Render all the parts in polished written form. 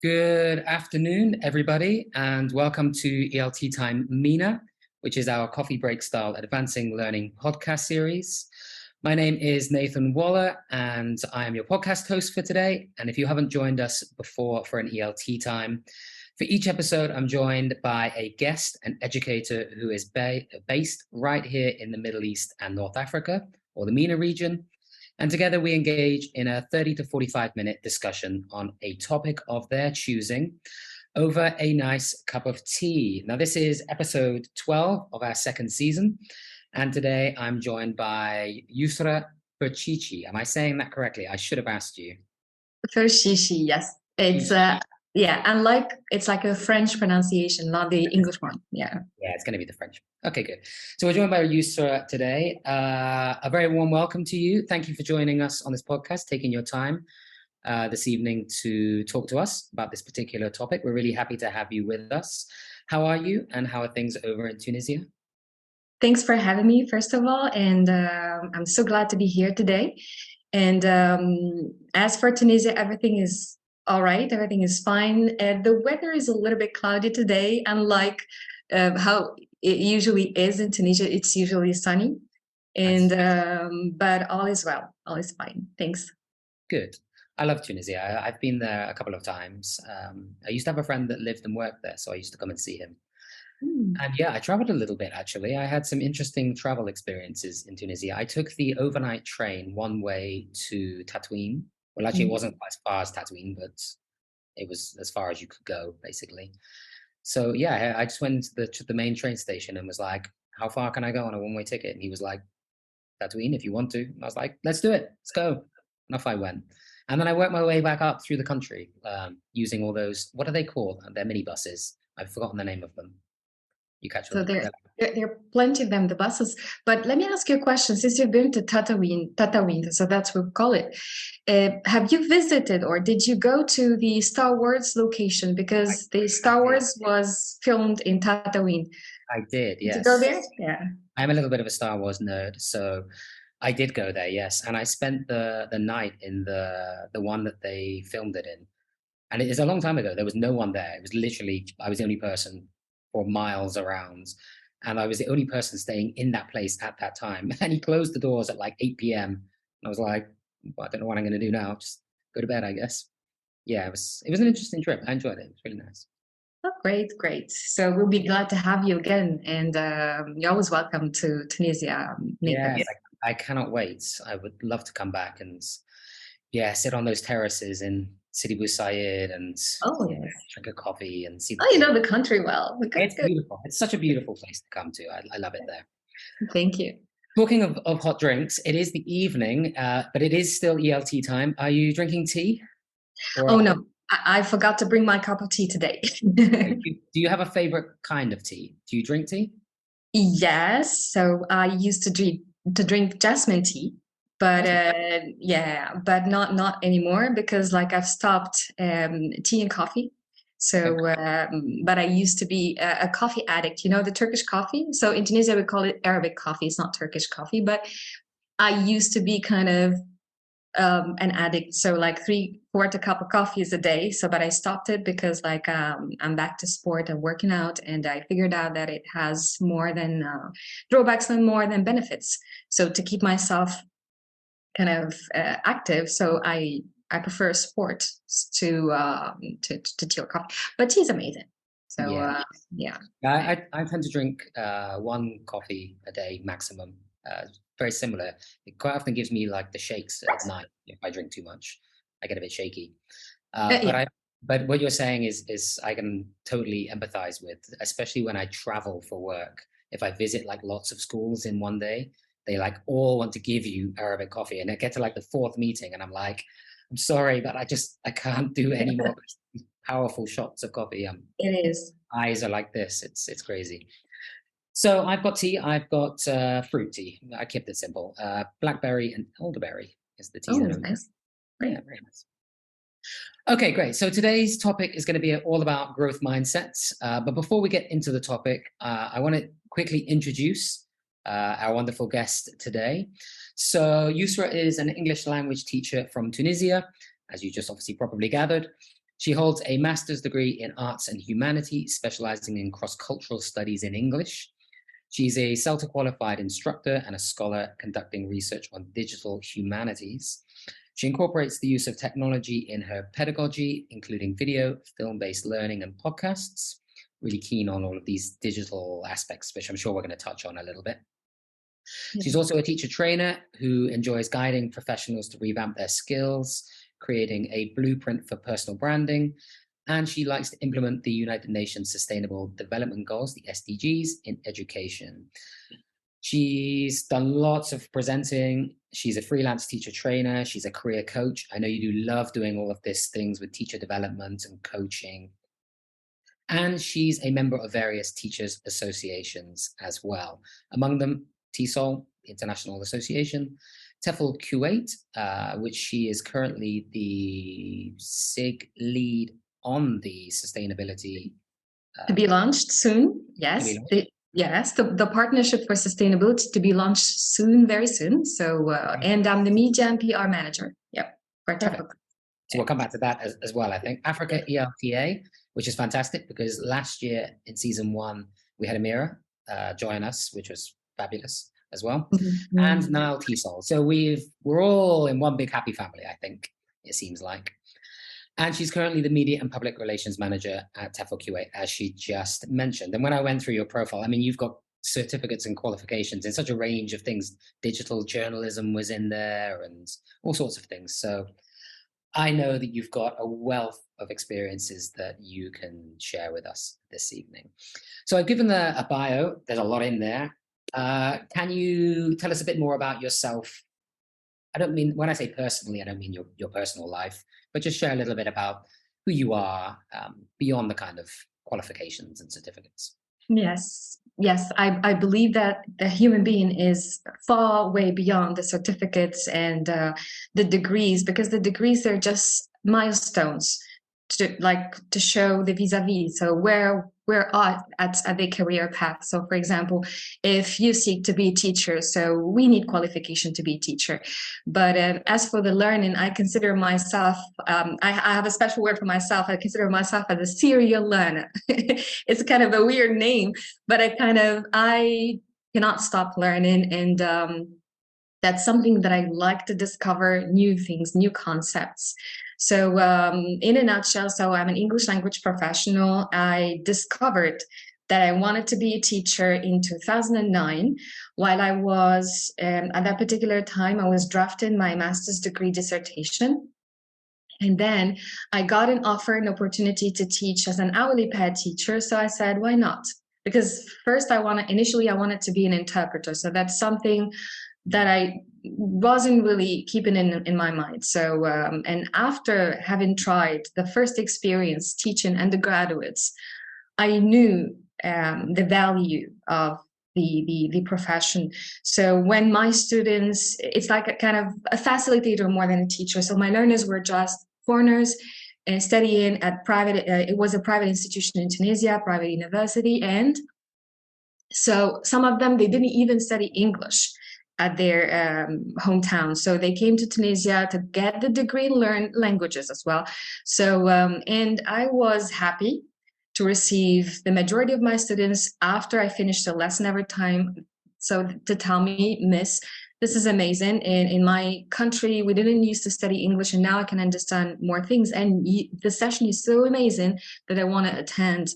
Good afternoon, everybody, and welcome to ELTea MENA, which is our coffee break style advancing learning podcast series. My name is Nathan Waller, and I am your podcast host for today. And if you haven't joined us before for an ELT time, for each episode, I'm joined by a guest, an educator who is based right here in the Middle East and North Africa, or the MENA region. And together we engage in a 30 to 45-minute discussion on a topic of their choosing over a nice cup of tea. Now, this is episode 12 of our second season. And today I'm joined by Yousra Ferchichi. Am I saying that correctly? I should have asked you. Ferchichi, yes. It's like a French pronunciation, not the English one. Yeah, it's going to be the French. Okay, good. So we're joined by Yousra today. A very warm welcome to you. Thank you for joining us on this podcast, taking your time this evening to talk to us about this particular topic. We're really happy to have you with us. How are you, and how are things over in Tunisia? Thanks for having me, first of all, and I'm so glad to be here today. And as for Tunisia, everything is all right. Everything is fine. The weather is a little bit cloudy today, unlike how it usually is in Tunisia. It's usually sunny, and but all is well. All is fine. Thanks. Good. I love Tunisia. I've been there a couple of times. I used to have a friend that lived and worked there, so I used to come and see him. And yeah, I traveled a little bit, actually. I had some interesting travel experiences in Tunisia. I took the overnight train one way to Tatooine. Well, actually, it wasn't as far as Tatooine, but it was as far as you could go, basically. So yeah, I just went to the main train station and was like, how far can I go on a one-way ticket? And he was like, Tatooine, if you want to. And I was like, let's do it. Let's go. And off I went. And then I worked my way back up through the country using all those, what are they called? They're minibuses. I've forgotten the name of them. You catch so there are plenty of them, the buses. But let me ask you a question. Since you've been to Tatooine, so that's what we call it. Have you visited, or did you go to the Star Wars location? Because the Star Wars was filmed in Tatooine. I did, yes. Did you go there? Yeah. I'm a little bit of a Star Wars nerd, so I did go there, yes. And I spent the night in the one that they filmed it in. And it is a long time ago. There was no one there. It was literally, I was the only person for miles around. And I was the only person staying in that place at that time. And he closed the doors at like 8 p.m. And I was like, well, I don't know what I'm going to do now. Just go to bed, I guess. Yeah, it was an interesting trip. I enjoyed it. It was really nice. Oh, great. So we'll be glad to have you again. And you're always welcome to Tunisia. Yeah, I cannot wait. I would love to come back and sit on those terraces in Sidi Bou Said and drink a coffee and see. You know the country well. It's beautiful. It's such a beautiful place to come to. I love it there. Thank you. Talking of hot drinks, it is the evening, but it is still ELT time. Are you drinking tea? Oh, no. I forgot to bring my cup of tea today. Do you have a favorite kind of tea? Do you drink tea? Yes. So I used to drink jasmine tea. But but not anymore, because like I've stopped tea and coffee. So, but I used to be a coffee addict. You know, the Turkish coffee. So in Tunisia we call it Arabic coffee. It's not Turkish coffee. But I used to be kind of an addict. So like 3/4 cup of coffee is a day. So, but I stopped it because like I'm back to sport and working out, and I figured out that it has more than drawbacks and more than benefits. So to keep myself kind of active, so I prefer sport to tea or coffee, but tea is amazing. So I tend to drink one coffee a day maximum. Very similar. It quite often gives me like the shakes at night if I drink too much. I get a bit shaky. But what you're saying is I can totally empathize with, especially when I travel for work. If I visit like lots of schools in one day, they like all want to give you Arabic coffee, and I get to like the 4th meeting and I'm like, I'm sorry, but I can't do any more powerful shots of coffee. It is. Eyes are like this. It's crazy. So I've got tea. I've got fruit tea. I kept it simple. Blackberry and elderberry is the tea. Oh, nice. Yeah, very nice. Okay, great. So today's topic is going to be all about growth mindsets. But before we get into the topic, I want to quickly introduce our wonderful guest today. So Yousra is an English language teacher from Tunisia, as you just obviously probably gathered. She holds a master's degree in arts and humanities, specializing in cross-cultural studies in English. She's a CELTA qualified instructor and a scholar conducting research on digital humanities. She incorporates the use of technology in her pedagogy, including video, film-based learning, and podcasts. Really keen on all of these digital aspects, which I'm sure we're going to touch on a little bit. She's also a teacher trainer who enjoys guiding professionals to revamp their skills, creating a blueprint for personal branding, and she likes to implement the United Nations Sustainable Development Goals, the SDGs, in education. She's done lots of presenting. She's a freelance teacher trainer. She's a career coach. I know you do love doing all of these things with teacher development and coaching. And she's a member of various teachers associations as well. Among them, TESOL, International Association, TEFL Kuwait, which she is currently the SIG lead on the sustainability. To be launched soon, yes. The partnership for sustainability to be launched soon, very soon. So, and I'm the media and PR manager. Yep. For TEFL. So we'll come back to that as well, I think. Africa ELTea, which is fantastic because last year in season 1, we had Amira join us, which was fabulous as well. Mm-hmm. And now TESOL. So we're all in one big happy family, I think, it seems like. And she's currently the media and public relations manager at TEFL Kuwait, as she just mentioned. And when I went through your profile, I mean, you've got certificates and qualifications in such a range of things. Digital journalism was in there and all sorts of things. So I know that you've got a wealth of experiences that you can share with us this evening. So I've given a bio. There's a lot in there. Can you tell us a bit more about yourself? I don't mean, when I say personally, I don't mean your personal life, but just share a little bit about who you are beyond the kind of qualifications and certificates. Yes, I believe that the human being is far way beyond the certificates and the degrees, because the degrees are just milestones to show the vis-a-vis. So where we're at the career path. So for example, if you seek to be a teacher, so we need qualification to be a teacher. But as for the learning, I consider myself, I have a special word for myself. I consider myself as a serial learner. It's kind of a weird name, but I cannot stop learning. And that's something that I like to discover new things, new concepts. So in a nutshell, so I'm an English language professional. I discovered that I wanted to be a teacher in 2009. While I was, at that particular time, I was drafting my master's degree dissertation. And then I got an opportunity to teach as an hourly paid teacher. So I said, why not? Because first initially I wanted to be an interpreter. So that's something that I wasn't really keeping in my mind. So, and after having tried the first experience teaching undergraduates, I knew the value of the profession. So when my students, it's like a kind of a facilitator more than a teacher. So my learners were just foreigners studying at private, it was a private institution in Tunisia, private university. And so some of them, they didn't even study English at their hometown. So they came to Tunisia to get the degree and learn languages as well. So, and I was happy to receive the majority of my students after I finished the lesson every time. So to tell me, Miss, this is amazing. In my country, we didn't used to study English, and now I can understand more things. And the session is so amazing that I want to attend,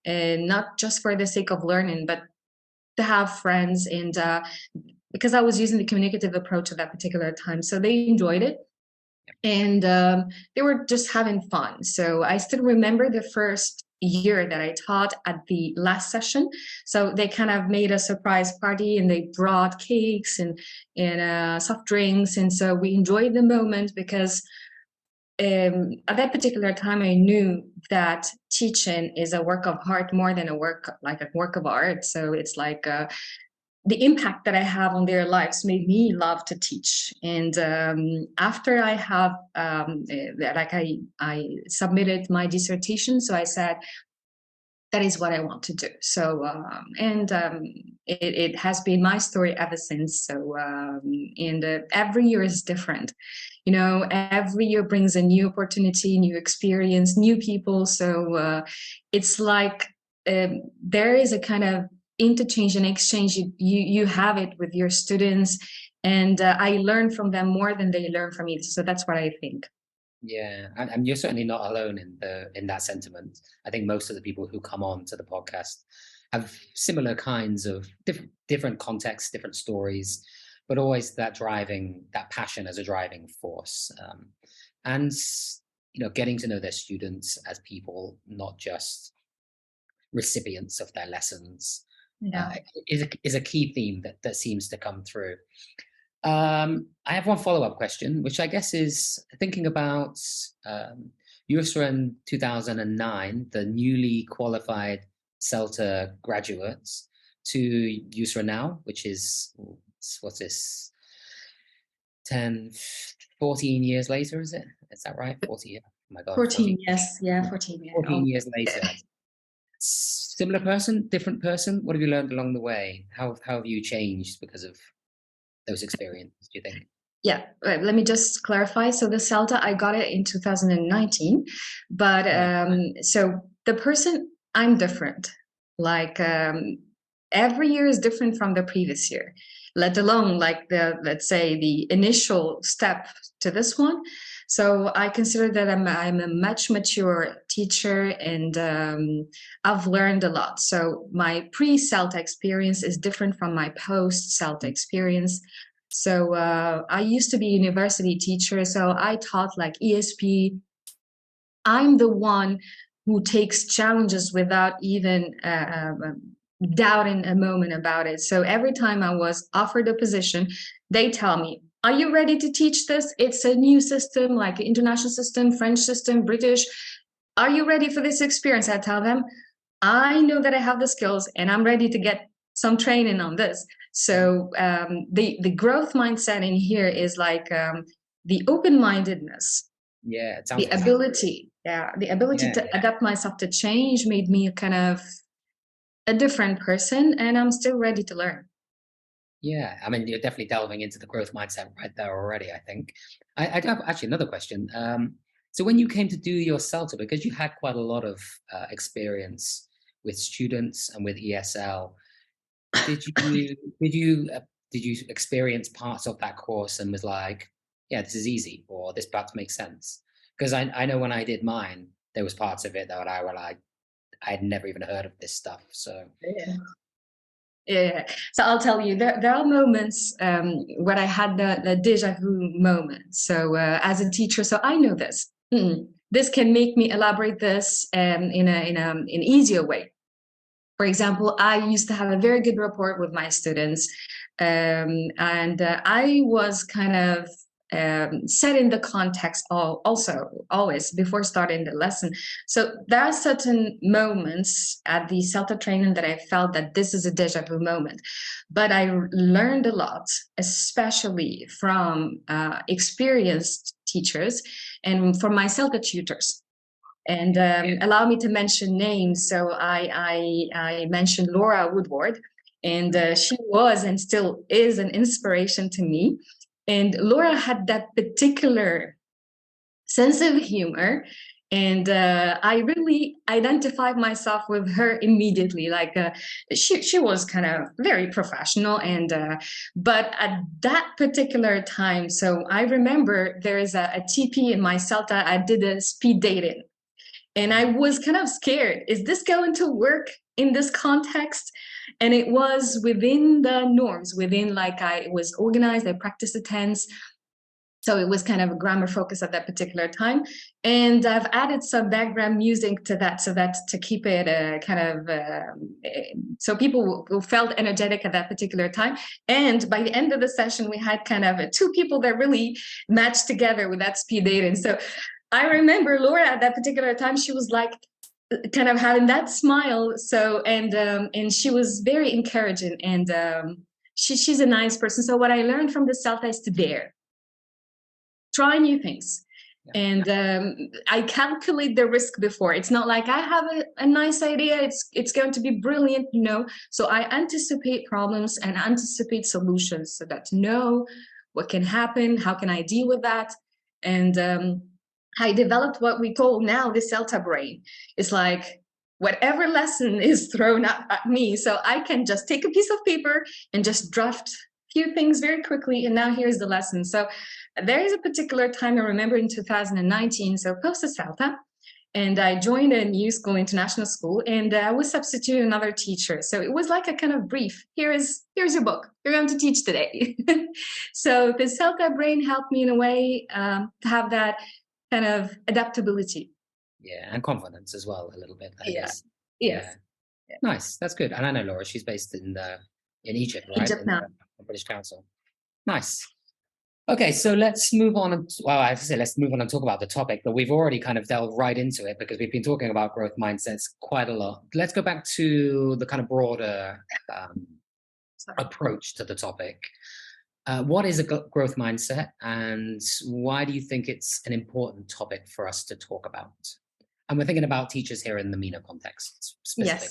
and not just for the sake of learning, but to have friends and because I was using the communicative approach at that particular time. So they enjoyed it. And they were just having fun. So I still remember the first year that I taught at the last session. So they kind of made a surprise party and they brought cakes and soft drinks. And so we enjoyed the moment because at that particular time, I knew that teaching is a work of art more than a work of art. So it's like the impact that I have on their lives made me love to teach. And after I have, I submitted my dissertation, so I said, that is what I want to do. So, it has been my story ever since. So, and every year is different. You know, every year brings a new opportunity, new experience, new people. So it's like there is a kind of interchange and exchange. You have it with your students, and I learn from them more than they learn from me. So that's what I think. Yeah, and you're certainly not alone in that sentiment. I think most of the people who come on to the podcast have similar kinds of different contexts, different stories, but always that passion as a driving force, and getting to know their students as people, not just recipients of their lessons, Yeah. is a key theme that seems to come through. I have one follow-up question, which I guess is thinking about Yousra in 2009, the newly qualified CELTA graduates, to Yousra now, which is, what's this, 10, 14 years later, is it? Is that right? 40, oh my God. 14, yes. Yeah, 14. Yeah. 14 years later. Similar person, different person? What have you learned along the way? How have you changed because of those experiences, do you think? Yeah, let me just clarify. So the CELTA, I got it in 2019, but so the person, I'm different. Like every year is different from the previous year, let alone like let's say the initial step to this one. So I consider that I'm a much mature teacher, and I've learned a lot. So my pre-CELTA experience is different from my post-CELTA experience. So I used to be a university teacher, so I taught like ESP. I'm the one who takes challenges without even doubting a moment about it. So every time I was offered a position, they tell me, are you ready to teach this? It's a new system, like international system, French system, British. Are you ready for this experience? I tell them, I know that I have the skills and I'm ready to get some training on this. So the growth mindset in here is like the open-mindedness, Yeah, the ability, to adapt myself to change made me kind of a different person, and I'm still ready to learn. Yeah, I mean, you're definitely delving into the growth mindset right there already, I think. I have actually another question. So when you came to do your CELTA, because you had quite a lot of experience with students and with ESL, did you experience parts of that course and was like, yeah, this is easy, or this perhaps makes sense? Because I know when I did mine, there was parts of it that I were like, I had never even heard of this stuff. So Yeah. So I'll tell you, there are moments where I had the déjà vu moment. So as a teacher, so I know this. This can make me elaborate this in an easier way. For example, I used to have a very good rapport with my students, and I was kind of setting the context also always before starting the lesson. So there are certain moments at the CELTA training that I felt that this is a déjà vu moment, but I learned a lot, especially from experienced teachers and from my CELTA tutors. And allow me to mention names. So I mentioned Laura Woodward, and she was and still is an inspiration to me. And Laura had that particular sense of humor, and I really identified myself with her immediately. Like she was kind of very professional, and but at that particular time, so I remember there is a TP in my CELTA. I did a speed dating. And I was kind of scared. Is this going to work in this context? And it was within the norms, within like I was organized, I practiced the tense. So it was kind of a grammar focus at that particular time. And I've added some background music to that, so that to keep it so people felt energetic at that particular time. And by the end of the session, we had kind of two people that really matched together with that speed dating. So I remember Laura at that particular time, she was like kind of having that smile. So, and she was very encouraging, and she's a nice person. So what I learned from the CELTA is to dare, try new things. And I calculate the risk before. It's not like I have a nice idea, it's going to be brilliant, you know. So I anticipate problems and anticipate solutions, so that to know what can happen, how can I deal with that. And I developed what we call now the ELTea brain. It's like whatever lesson is thrown at me, so I can just take a piece of paper and just draft few things very quickly, and now here's the lesson. So there is a particular time I remember in 2019, so post ELTea, and I joined a new school, international school, and I was substituting another teacher. So it was like a kind of brief. Here's your book. You're going to teach today. So the ELTea brain helped me in a way to have that kind of adaptability. Yeah, and confidence as well, a little bit. Yes. Yeah. Nice. That's good. And I know Laura, she's based in Egypt, right? Egypt now. In the British Council. Nice. Okay, so let's move on. I have to say, let's move on and talk about the topic, but we've already kind of delved right into it because we've been talking about growth mindsets quite a lot. Let's go back to the kind of broader approach to the topic. What is a growth mindset, and why do you think it's an important topic for us to talk about? And we're thinking about teachers here in the MENA context specifically.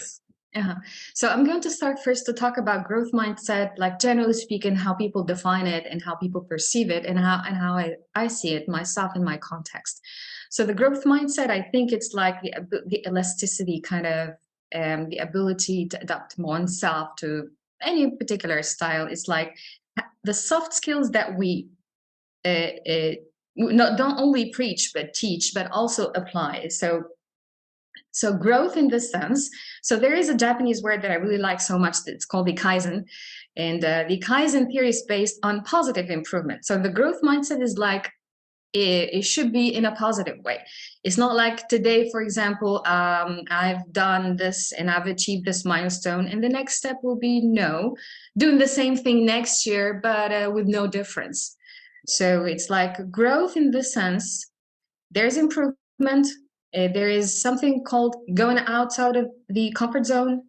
Yes. So I'm going to start first to talk about growth mindset, like generally speaking, how people define it and how people perceive it, and how I see it myself in my context. So the growth mindset, I think it's like the elasticity kind of, the ability to adapt oneself to any particular style. It's like the soft skills that we don't only preach but teach, but also apply. So growth in this sense. So there is a Japanese word that I really like so much. It's called the Kaizen. And the Kaizen theory is based on positive improvement. So the growth mindset is like, it should be in a positive way. It's not like today, for example, I've done this and I've achieved this milestone, and the next step will be doing the same thing next year, but with no difference. So it's like growth in this sense. There's improvement. There is something called going outside of the comfort zone,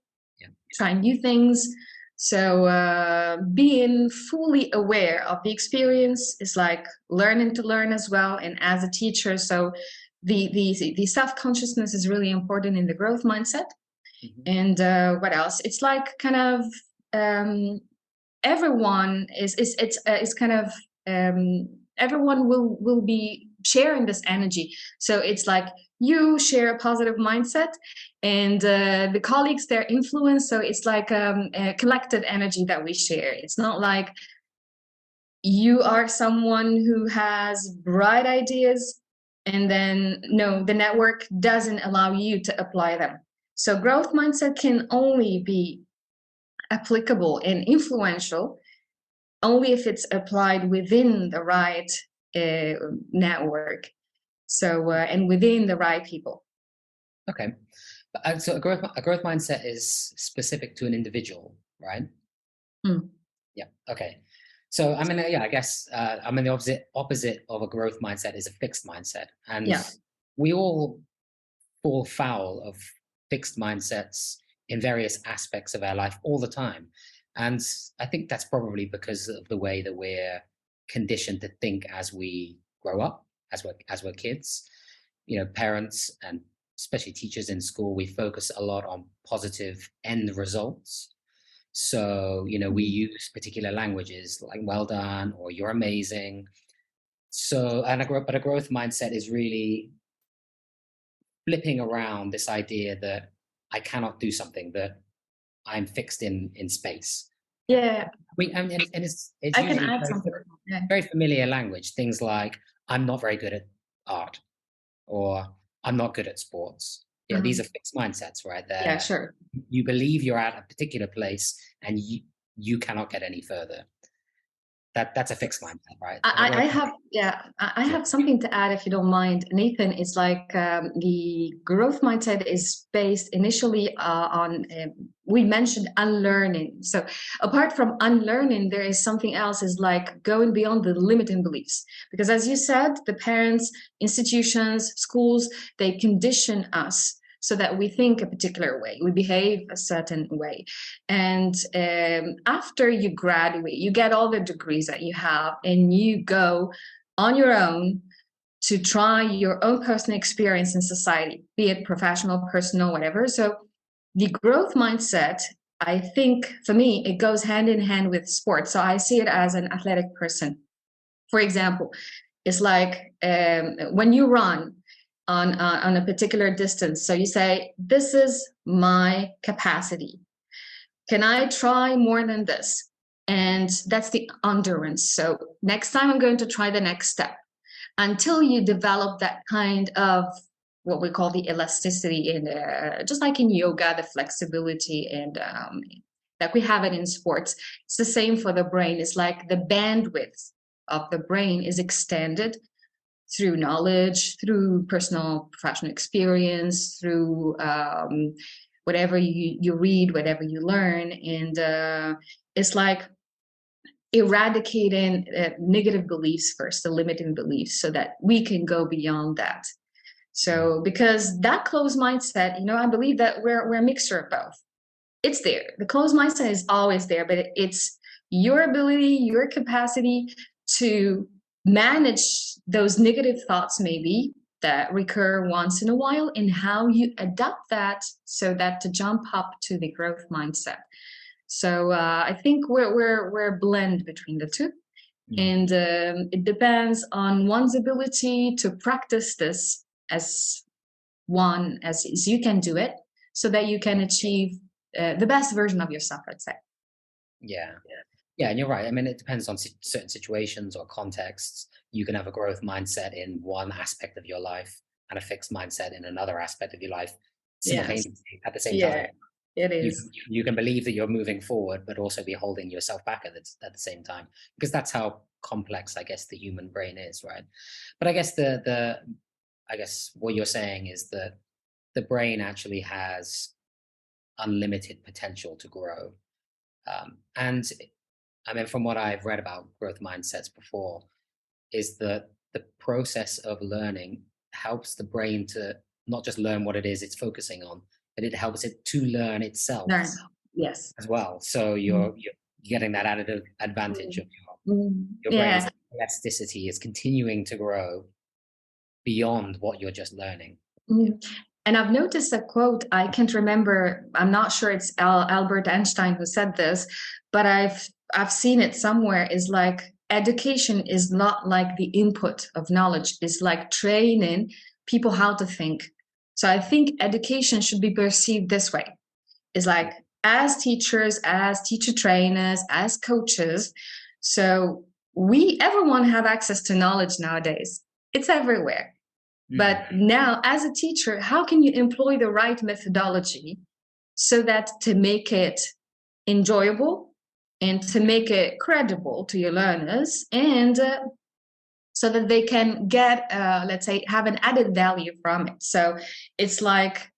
trying new things. So being fully aware of the experience is like learning to learn as well. And as a teacher, so the self-consciousness is really important in the growth mindset. Mm-hmm. And what else? It's like kind of everyone is kind of everyone will be sharing this energy. So it's like you share a positive mindset, and the colleagues, their influence. So it's like a collective energy that we share. It's not like you are someone who has bright ideas and then the network doesn't allow you to apply them. So growth mindset can only be applicable and influential only if it's applied within the right network. So and within the right people. Okay, so a growth mindset is specific to an individual, right? Yeah. Okay. So I mean, I guess I mean the opposite of a growth mindset is a fixed mindset, and we all fall foul of fixed mindsets in various aspects of our life all the time, and I think that's probably because of the way that we're conditioned to think as we grow up, as we're kids. Parents and especially teachers in school, we focus a lot on positive end results. So, we use particular languages like well done or you're amazing. So, but a growth mindset is really flipping around this idea that I cannot do something, that I'm fixed in space. Yeah. And it's I can add something. Very familiar language, things like I'm not very good at art, or I'm not good at sports. Yeah, mm-hmm. These are fixed mindsets, right? Yeah, sure. You believe you're at a particular place and you cannot get any further. That's a fixed mindset, right? I have something to add, if you don't mind, Nathan. It's like the growth mindset is based initially on we mentioned unlearning. So apart from unlearning, there is something else, is like going beyond the limiting beliefs. Because as you said, the parents, institutions, schools, they condition us so that we think a particular way, we behave a certain way. And after you graduate, you get all the degrees that you have, and you go on your own to try your own personal experience in society, be it professional, personal, whatever. So the growth mindset, I think, for me, it goes hand in hand with sports. So I see it as an athletic person. For example, It's like when you run on a particular distance. So you say, this is my capacity. Can I try more than this? And that's the endurance. So next time I'm going to try the next step until you develop that kind of what we call the elasticity in just like in yoga, the flexibility and like we have it in sports. It's the same for the brain. It's like the bandwidth of the brain is extended through knowledge, through personal professional experience, through whatever you read, whatever you learn. And it's like eradicating negative beliefs first, the limiting beliefs, so that we can go beyond that. So because that closed mindset, I believe that we're a mixture of both. It's there. The closed mindset is always there, but it's your ability, your capacity to manage those negative thoughts maybe that recur once in a while, and how you adapt that so that to jump up to the growth mindset. So I think we're a blend between the two, and it depends on one's ability to practice this as you can do it, so that you can achieve the best version of yourself, let's say. Yeah, and you're right. I mean, it depends on certain situations or contexts. You can have a growth mindset in one aspect of your life and a fixed mindset in another aspect of your life simultaneously at the same time. It is. You can believe that you're moving forward, but also be holding yourself back at the same time, because that's how complex, I guess, the human brain is, right? But I guess I guess what you're saying is that the brain actually has unlimited potential to grow. And I mean, from what I've read about growth mindsets before, is that the process of learning helps the brain to not just learn what it is it's focusing on, but it helps it to learn itself. Yes. As well. So you're getting that additive advantage of your brain's elasticity is continuing to grow beyond what you're just learning. And I've noticed a quote, I can't remember, I'm not sure it's Albert Einstein who said this, but I've seen it somewhere, is like, education is not like the input of knowledge, it's like training people how to think. So I think education should be perceived this way. It's like, as teachers, as teacher trainers, as coaches, so everyone have access to knowledge nowadays. It's everywhere. But now, as a teacher, how can you employ the right methodology so that to make it enjoyable and to make it credible to your learners, and so that they can get, let's say, have an added value from it. So it's like,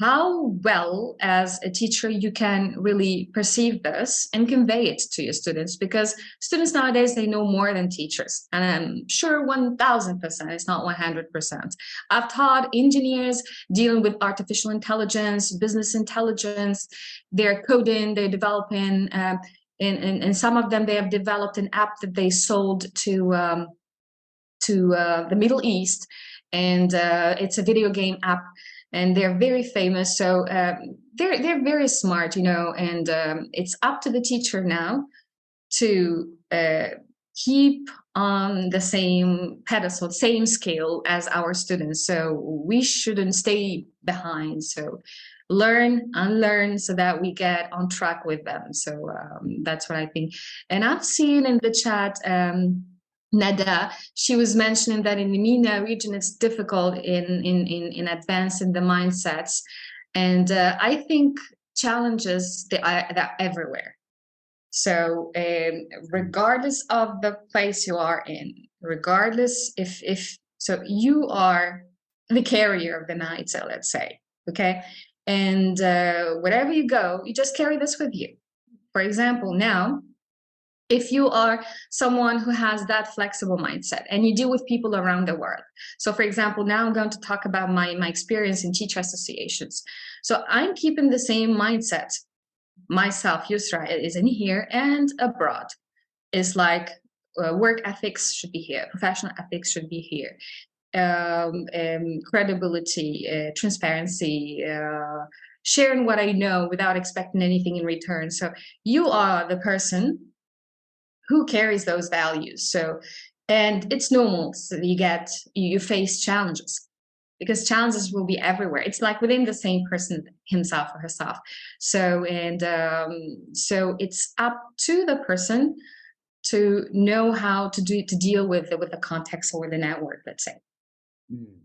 how well as a teacher you can really perceive this and convey it to your students, because students nowadays, they know more than teachers, and I'm sure 1000%, it's not 100%. I've taught engineers dealing with artificial intelligence, business intelligence, they're coding, they're developing, and some of them, they have developed an app that they sold to the Middle East, and it's a video game app, and they're very famous. So they're very smart, and it's up to the teacher now to keep on the same pedestal, same scale as our students. So we shouldn't stay behind. So learn, unlearn, so that we get on track with them. So that's what I think. And I've seen in the chat, Nada, she was mentioning that in the MENA region, it's difficult in advancing the mindsets. And I think challenges, they're everywhere. So regardless of the place you are in, regardless so you are the carrier of the mindset, let's say, okay? And wherever you go, you just carry this with you. For example, now, if you are someone who has that flexible mindset and you deal with people around the world. So for example, now I'm going to talk about my experience in teacher associations. So I'm keeping the same mindset myself, Yousra, is in here and abroad. It's like work ethics should be here, professional ethics should be here, credibility, transparency, sharing what I know without expecting anything in return. So you are the person who carries those values? So, and it's normal. So you face challenges, because challenges will be everywhere. It's like within the same person himself or herself. So, so it's up to the person to know how to deal with the context or the network, let's say. Mm.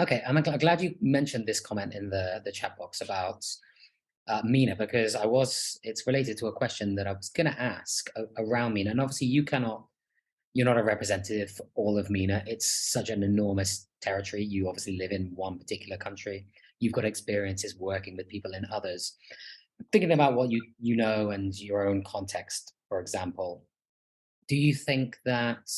Okay, I'm glad you mentioned this comment in the chat box about MENA, because it's related to a question that I was going to ask around MENA. And obviously you're not a representative for all of MENA. It's such an enormous territory. You obviously live in one particular country. You've got experiences working with people in others. Thinking about what you know and your own context, for example, do you think that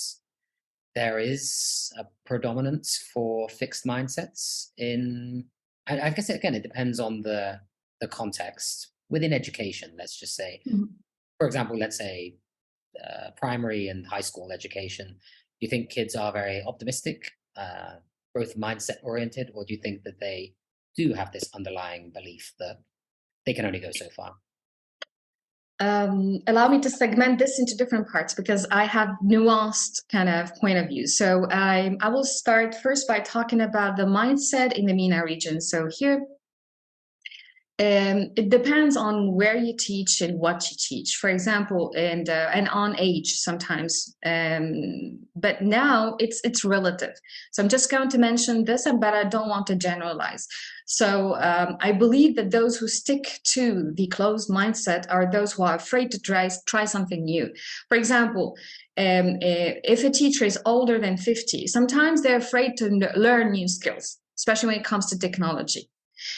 there is a predominance for fixed mindsets I guess again, it depends on the context within education, let's just say. Mm-hmm. For example, let's say primary and high school education. Do you think kids are very optimistic, growth mindset oriented, or do you think that they do have this underlying belief that they can only go so far? Allow me to segment this into different parts, because I have nuanced kind of point of view. So I will start first by talking about the mindset in the MENA region. So here, it depends on where you teach and what you teach, for example, and on age sometimes. But now it's relative. So I'm just going to mention this, but I don't want to generalize. So I believe that those who stick to the closed mindset are those who are afraid to try something new. For example, if a teacher is older than 50, sometimes they're afraid to learn new skills, especially when it comes to technology.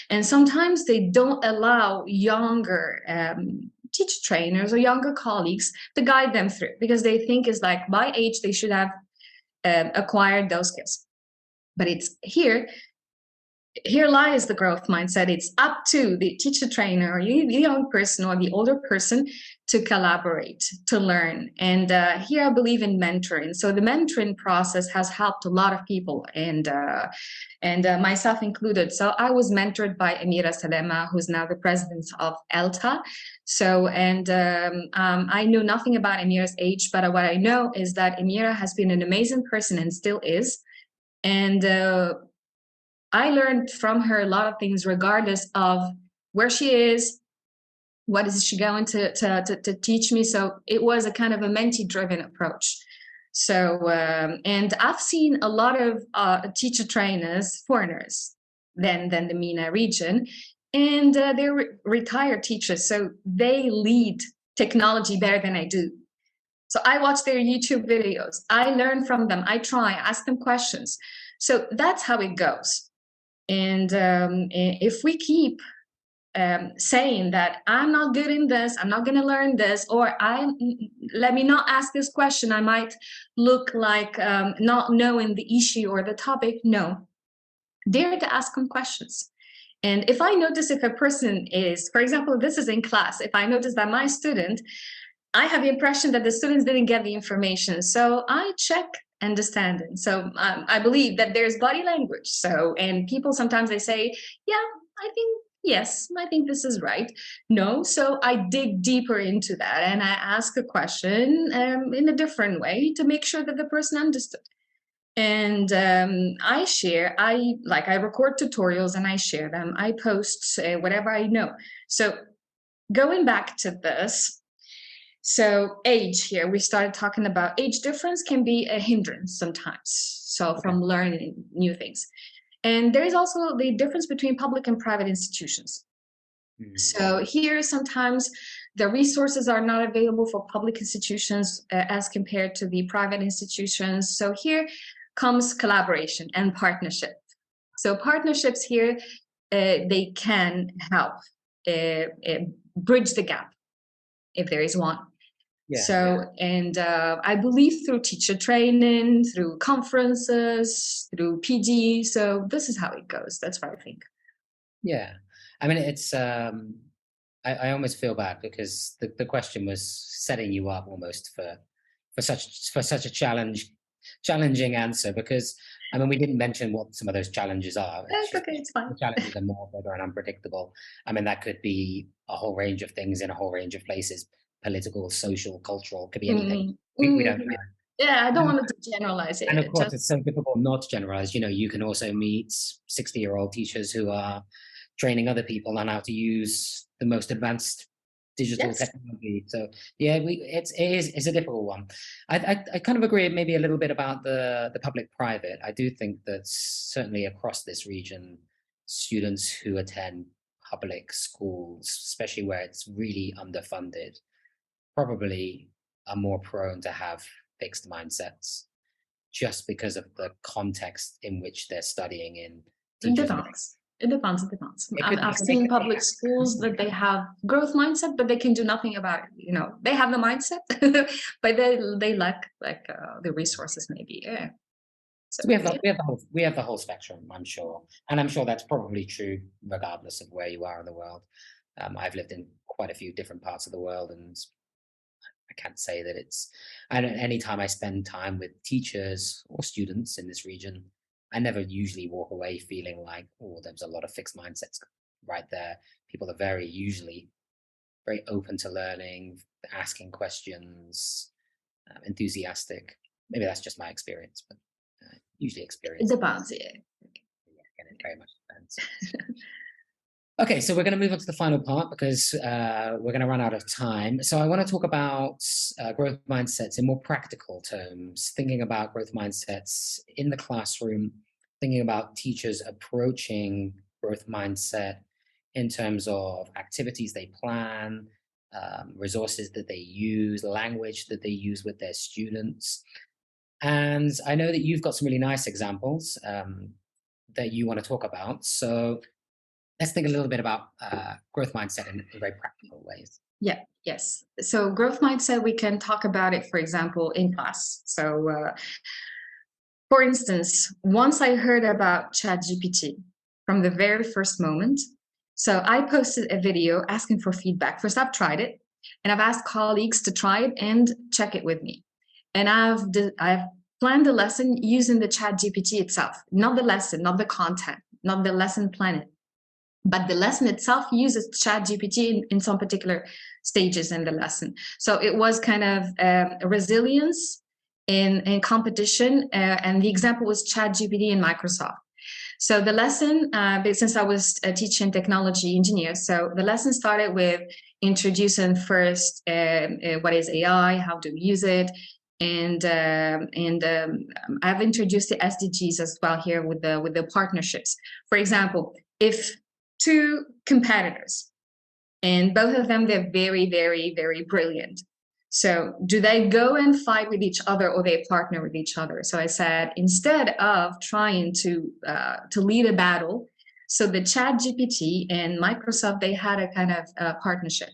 And sometimes they don't allow younger teacher trainers or younger colleagues to guide them through, because they think it's like by age they should have acquired those skills. But it's here lies the growth mindset. It's up to the teacher trainer or the young person or the older person to collaborate, to learn. And here I believe in mentoring. So the mentoring process has helped a lot of people, and myself included. So I was mentored by Amira Salema, who's now the president of ELTea. So, and I knew nothing about Amira's age, but what I know is that Amira has been an amazing person and still is. And I learned from her a lot of things, regardless of where she is, what is she going to teach me. So it was a kind of a mentee-driven approach. So, and I've seen a lot of teacher trainers, foreigners, than the MENA region, and they're retired teachers, so they lead technology better than I do. So I watch their YouTube videos, I learn from them, I ask them questions. So that's how it goes. And if we keep saying that I'm not good in this, I'm not going to learn this, or let me not ask this question, I might look like not knowing the issue or the topic. No, dare to ask them questions. And if I notice if a person is, for example, this is in class, if I notice that my student, I have the impression that the students didn't get the information, so I check understanding. So I believe that there's body language. So, and people sometimes they say, yeah, I think, yes, I think this is right. No, so I dig deeper into that and I ask a question in a different way to make sure that the person understood. And I record tutorials and I share them. I post whatever I know. So going back to this, so age here, we started talking about age difference can be a hindrance sometimes. So from learning new things. And there is also the difference between public and private institutions. So here, sometimes the resources are not available for public institutions as compared to the private institutions. So here comes collaboration and partnership. So partnerships here, they can help bridge the gap if there is one. Yeah, so, and I believe through teacher training, through conferences, through PD. So this is how it goes. That's what I think. Yeah. I mean, it's, I almost feel bad because the question was setting you up almost for such a challenging answer, because I mean, we didn't mention what some of those challenges are. That's okay, it's fine. The challenges are more bigger and unpredictable. I mean, that could be a whole range of things in a whole range of places. political, social, cultural, could be anything. Mm-hmm. We don't know. Yeah, I don't want to generalize it. And of course, it's so difficult not to generalize. You know, you can also meet 60-year-old teachers who are training other people on how to use the most advanced digital technology. So yeah, it's a difficult one. I kind of agree maybe a little bit about the public-private. I do think that certainly across this region, students who attend public schools, especially where it's really underfunded, probably are more prone to have fixed mindsets just because of the context in which they're studying in. It depends. It depends. I've seen public schools that they have growth mindset, but they can do nothing about it. You know, they have the mindset, but they lack the resources maybe. Yeah. So we have the whole spectrum, I'm sure, and I'm sure that's probably true regardless of where you are in the world. I've lived in quite a few different parts of the world, and I can't say that it's. And anytime I spend time with teachers or students in this region, I never usually walk away feeling like, oh, there's a lot of fixed mindsets right there. People are usually very open to learning, asking questions, enthusiastic. Maybe that's just my experience, but usually experience. It depends, yeah. And it very much depends. Okay, so we're going to move on to the final part because we're going to run out of time. So I want to talk about growth mindsets in more practical terms, thinking about growth mindsets in the classroom, thinking about teachers approaching growth mindset in terms of activities they plan, resources that they use, language that they use with their students. And I know that you've got some really nice examples that you want to talk about. So let's think a little bit about growth mindset in very practical ways. Yeah, yes. So growth mindset, we can talk about it, for example, in class. So for instance, once I heard about ChatGPT from the very first moment, so I posted a video asking for feedback. First, I've tried it, and I've asked colleagues to try it and check it with me. And I've planned the lesson using the ChatGPT itself, not the lesson, not the content, not the lesson plan, but the lesson itself uses ChatGPT in some particular stages in the lesson. So it was kind of resilience in competition, and the example was ChatGPT in Microsoft. So the lesson, since I was a teaching technology engineer, so the lesson started with introducing first what is AI, how to use it, and I've introduced the SDGs as well here with the partnerships. For example, if two competitors, and both of them, they're very, very, very brilliant. So do they go and fight with each other, or they partner with each other? So I said, instead of trying to lead a battle, so the ChatGPT and Microsoft, they had a kind of partnership.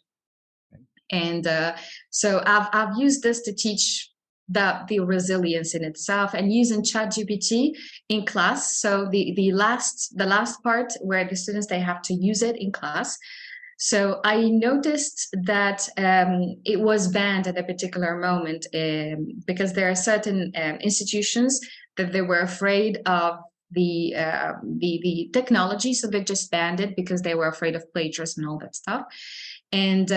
And so I've used this to teach the resilience in itself, and using ChatGPT in class. So the last part where the students, they have to use it in class. So I noticed that it was banned at a particular moment because there are certain institutions that they were afraid of the technology, so they just banned it because they were afraid of plagiarism and all that stuff. And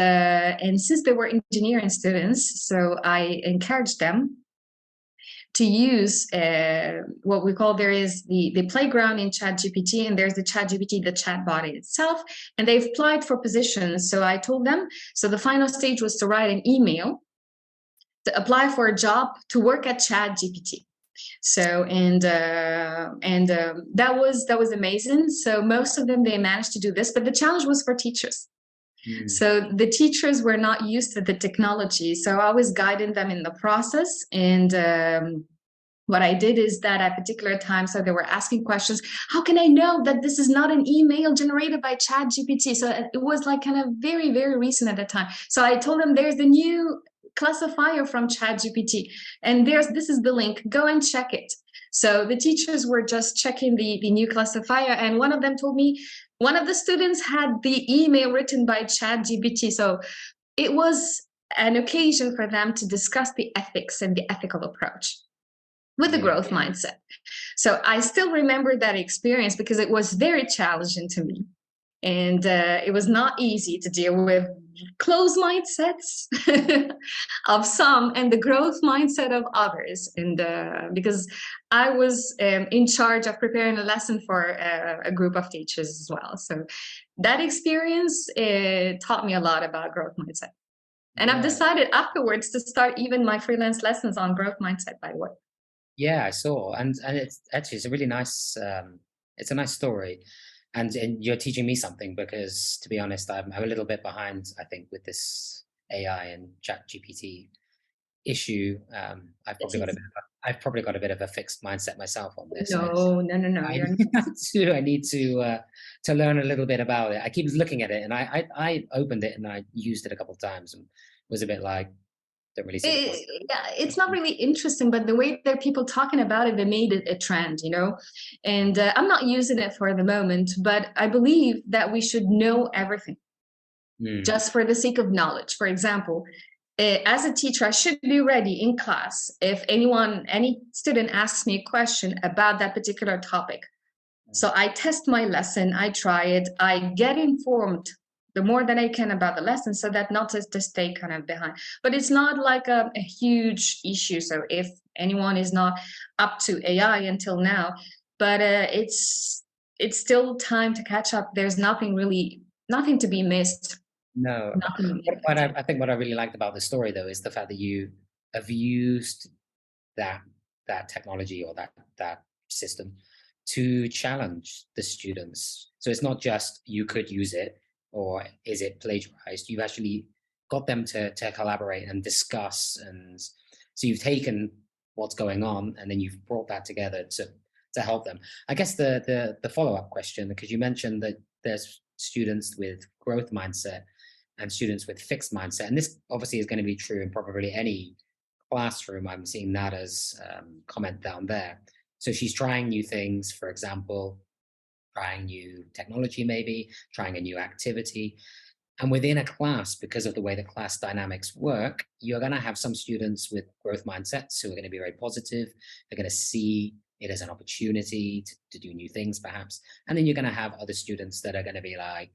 since they were engineering students, so I encouraged them to use what we call, there is the playground in ChatGPT, and there's the ChatGPT, the chatbot itself, and they've applied for positions. So I told them, so the final stage was to write an email to apply for a job to work at ChatGPT. So that was amazing. So most of them, they managed to do this, but the challenge was for teachers. So the teachers were not used to the technology. So I was guiding them in the process. And what I did is that at particular times, so they were asking questions, how can I know that this is not an email generated by ChatGPT? So it was like kind of very, very recent at the time. So I told them, there's the new classifier from ChatGPT, and this is the link, go and check it. So the teachers were just checking the new classifier, and one of them told me, one of the students had the email written by ChatGPT. So it was an occasion for them to discuss the ethics and the ethical approach with the growth mindset. So I still remember that experience because it was very challenging to me. And it was not easy to deal with closed mindsets of some and the growth mindset of others. And because I was in charge of preparing a lesson for a group of teachers as well. So that experience taught me a lot about growth mindset. And I've decided afterwards to start even my freelance lessons on growth mindset, by the way. Yeah, I saw, and it's a really nice it's a nice story, and you're teaching me something, because to be honest, I'm a little bit behind, I think, with this AI and Chat GPT issue. I've probably got a bit of a fixed mindset myself on this. No. I need to learn a little bit about it. I keep looking at it, and I opened it and I used it a couple of times and was a bit like, don't really see it's not really interesting, but the way that people talking about it, they made it a trend, and I'm not using it for the moment, but I believe that we should know everything just for the sake of knowledge. For example, as a teacher, I should be ready in class if any student asks me a question about that particular topic. So I test my lesson, I try it, I get informed the more that I can about the lesson, so that not to stay kind of behind. But it's not like a huge issue. So if anyone is not up to AI until now, but it's still time to catch up. There's nothing to be missed. No, but I think what I really liked about the story, though, is the fact that you have used that technology or that system to challenge the students. So it's not just you could use it, or is it plagiarized? You've actually got them to collaborate and discuss, and so you've taken what's going on and then you've brought that together to help them. I guess the follow-up question, because you mentioned that there's students with growth mindset and students with fixed mindset, and this obviously is going to be true in probably any classroom. I'm seeing that as comment down there. So she's trying new things, for example, trying new technology, maybe trying a new activity. And within a class, because of the way the class dynamics work, you're going to have some students with growth mindsets who are going to be very positive. They're going to see it as an opportunity to do new things, perhaps. And then you're going to have other students that are going to be like,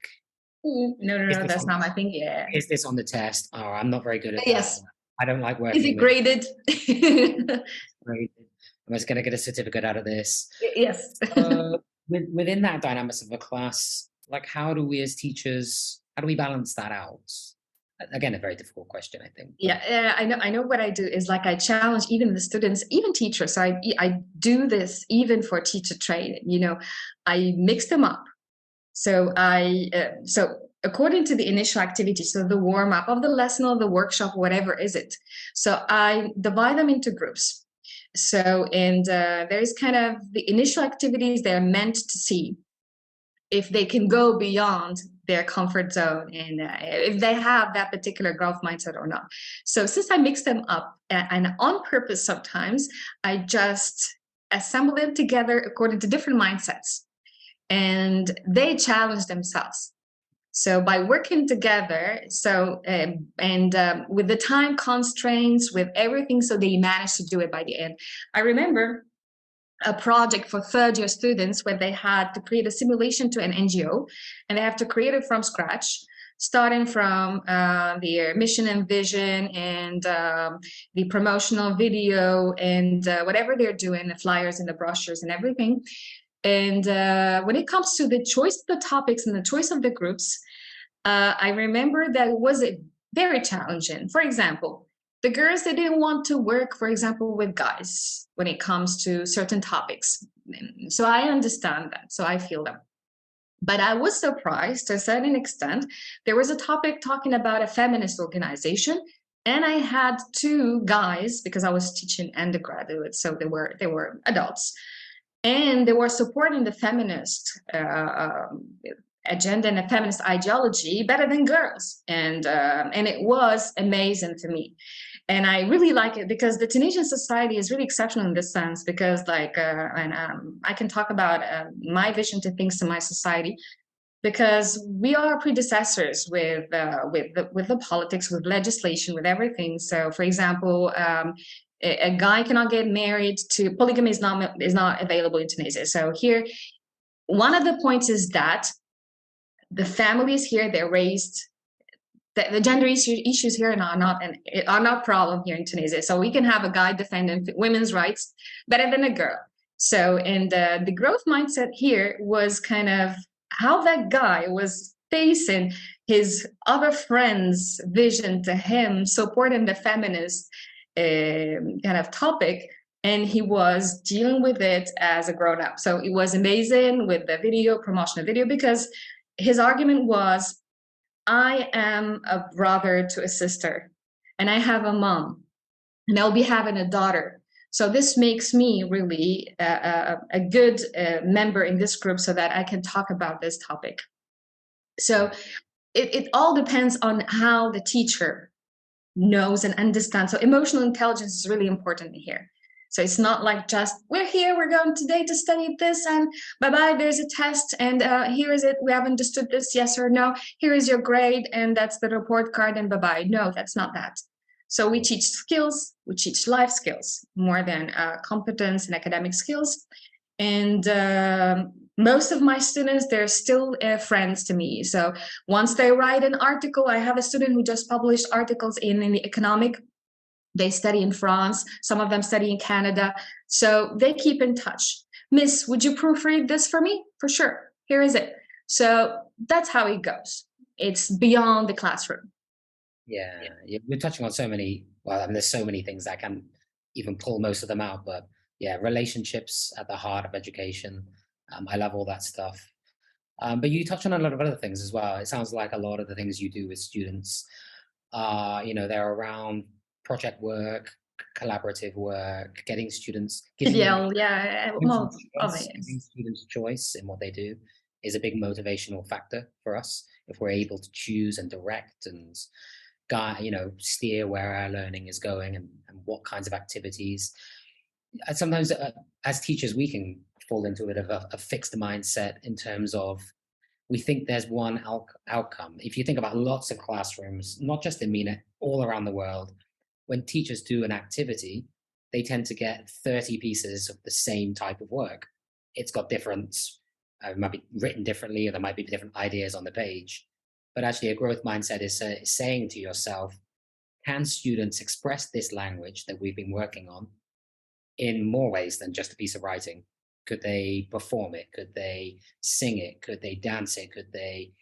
no, that's not my thing. Yeah. Is this on the test? Oh, I'm not very good at yes. that. I don't like working. Is it graded? Graded. Am I just going to get a certificate out of this? Yes. Within that dynamics of a class, like, how do we as teachers, how do we balance that out? Again, a very difficult question, I think. Yeah, I know what I do is like I challenge even the students, even teachers. So I do this even for teacher training. I mix them up. So so according to the initial activity, so the warm up of the lesson or the workshop, whatever is it. So I divide them into groups. So, and there's kind of the initial activities they're meant to see if they can go beyond their comfort zone and if they have that particular growth mindset or not. So since I mix them up and on purpose, sometimes I just assemble them together according to different mindsets, and they challenge themselves. So by working together, so with the time constraints, with everything, so they managed to do it by the end. I remember a project for third-year students where they had to create a simulation to an NGO, and they have to create it from scratch, starting from their mission and vision and the promotional video and whatever they're doing, the flyers and the brochures and everything. And when it comes to the choice of the topics and the choice of the groups, I remember that it was very challenging. For example, the girls, they didn't want to work, for example, with guys when it comes to certain topics. So I understand that. So I feel them. But I was surprised to a certain extent. There was a topic talking about a feminist organization, and I had two guys, because I was teaching undergraduates, so they were adults, and they were supporting the feminist agenda and a feminist ideology better than girls, and it was amazing to me, and I really like it because the Tunisian society is really exceptional in this sense. Because I can talk about my vision to things in my society, because we are predecessors with the politics, with legislation, with everything. So, for example, a guy cannot get married to polygamy is not available in Tunisia. So here, one of the points is that the families here, they're raised the gender issues here are not problem here in Tunisia. So we can have a guy defending women's rights better than a girl. So, and the growth mindset here was kind of how that guy was facing his other friends' vision to him, supporting the feminist kind of topic, and he was dealing with it as a grown-up. So it was amazing with the video, promotional video, because his argument was, I am a brother to a sister, and I have a mom, and I'll be having a daughter. So this makes me really a good member in this group so that I can talk about this topic. So it all depends on how the teacher knows and understands. So emotional intelligence is really important here. So it's not like just, we're here, we're going today to study this, and bye-bye, there's a test, and here is it, we have understood this, yes or no, here is your grade, and that's the report card, and bye-bye. No, that's not that. So we teach skills, we teach life skills, more than competence and academic skills. And most of my students, they're still friends to me. So once they write an article, I have a student who just published articles in the economic. They study in France, some of them study in Canada. So they keep in touch. Miss, would you proofread this for me? For sure, here is it. So that's how it goes. It's beyond the classroom. Yeah, we're touching on so many, well, I mean, there's so many things I can't even pull most of them out, but yeah, relationships at the heart of education. I love all that stuff. But you touch on a lot of other things as well. It sounds like a lot of the things you do with students, they're around project work, collaborative work, getting students, giving students choice in what they do is a big motivational factor for us. If we're able to choose and direct and steer where our learning is going and what kinds of activities. Sometimes as teachers, we can fall into a bit of a fixed mindset in terms of we think there's one outcome. If you think about lots of classrooms, not just in MENA, all around the world, when teachers do an activity, they tend to get 30 pieces of the same type of work. It's got different, it might be written differently, or there might be different ideas on the page. But actually a growth mindset is saying to yourself, can students express this language that we've been working on in more ways than just a piece of writing? Could they perform it? Could they sing it? Could they dance it? Could they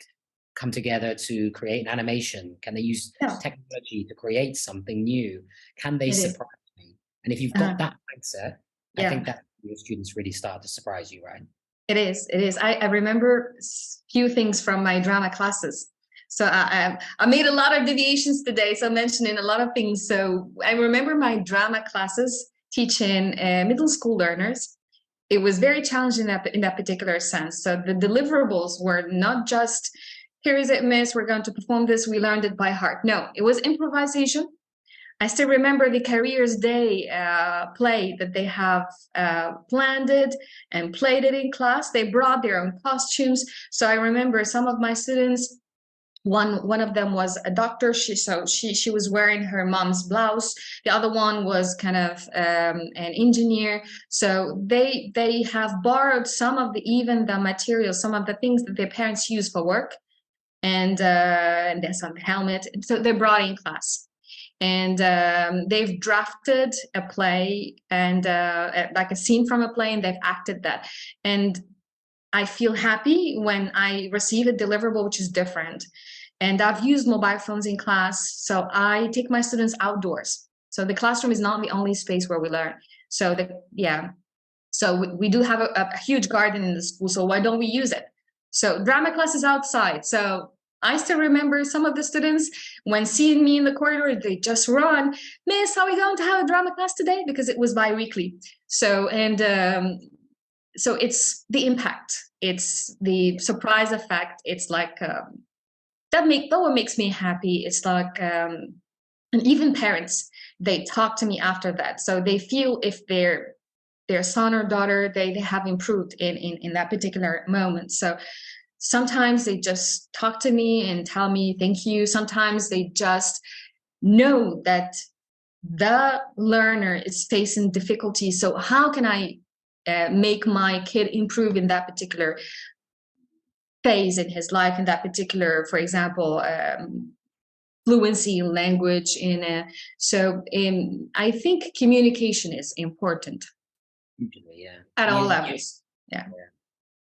come together to create an animation? Can they use technology to create something new? Can they surprise me? And if you've got that mindset, I think that your students really start to surprise you, right? It is. I remember a few things from my drama classes. So I made a lot of deviations today, so mentioning a lot of things. So I remember my drama classes teaching middle school learners. It was very challenging in that particular sense. So the deliverables were not just, here is it, miss, we're going to perform this, we learned it by heart. No, it was improvisation. I still remember the Careers Day play that they have planned it and played it in class. They brought their own costumes. So I remember some of my students, one of them was a doctor. She was wearing her mom's blouse. The other one was kind of an engineer. So they have borrowed some of the materials, some of the things that their parents use for work, and there's some helmet. So they brought in class, and they've drafted a play and like a scene from a play, and they've acted that. And I feel happy when I receive a deliverable which is different. And I've used mobile phones in class, so I take my students outdoors. So the classroom is not the only space where we learn. So we do have a huge garden in the school, so why don't we use it? So drama class is outside. So I still remember some of the students, when seeing me in the corridor, they just run, Miss, are we going to have a drama class today? Because it was bi-weekly. So, so it's the impact, it's the surprise effect. It's like, that what makes me happy. It's like, and even parents, they talk to me after that. So they feel if their son or daughter, they have improved in that particular moment. So sometimes they just talk to me and tell me thank you. Sometimes they just know that the learner is facing difficulty. So how can I make my kid improve in that particular phase in his life, in that particular, for example, fluency in language. I think communication is important Usually, yeah. at all levels. Yeah.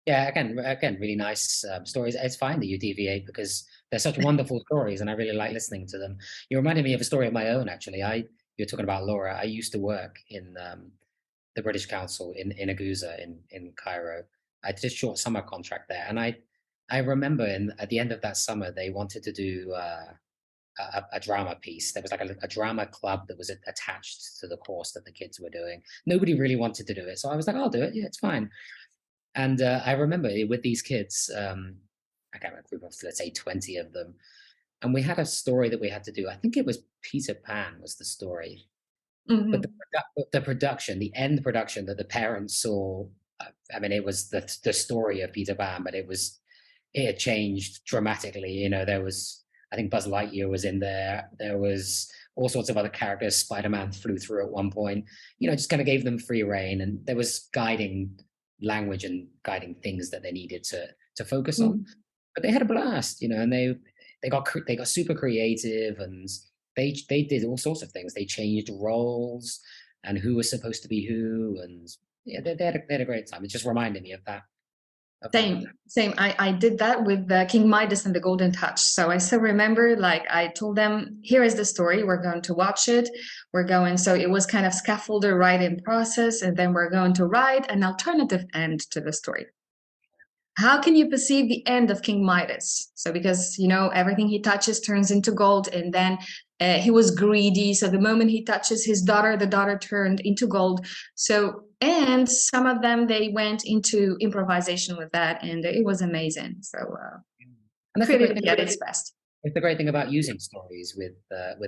Yeah, again, really nice stories. It's fine that you deviate because they're such wonderful stories, and I really like listening to them. You reminded me of a story of my own, actually. You're talking about Laura. I used to work in the British Council in Aguza in Cairo. I did a short summer contract there, and I remember at the end of that summer they wanted to do a drama piece. There was like a drama club that was attached to the course that the kids were doing. Nobody really wanted to do it, so I was like, I'll do it. Yeah, it's fine. And I remember with these kids, I can't remember, a group of, let's say, 20 of them. And we had a story that we had to do. I think it was Peter Pan was the story. Mm-hmm. But the production, the end production that the parents saw, I mean, it was the story of Peter Pan, but it had changed dramatically. You know, there was, I think Buzz Lightyear was in there. There was all sorts of other characters. Spider-Man flew through at one point. You know, just kind of gave them free reign. And there was guiding language and guiding things that they needed to focus on. But they had a blast, you know, and they got super creative, and they did all sorts of things. They changed roles and who was supposed to be who, and yeah, they had a great time. It just reminded me of that. Same. I did that with King Midas and the Golden Touch. So I still remember, like, I told them, here is the story. We're going to watch it. So it was kind of scaffolder writing process. And then we're going to write an alternative end to the story. How can you perceive the end of King Midas? So because, you know, everything he touches turns into gold, and then he was greedy. So the moment he touches his daughter, the daughter turned into gold. So, and some of them, they went into improvisation with that, and it was amazing. So and creativity at its best. It's the great thing about using stories with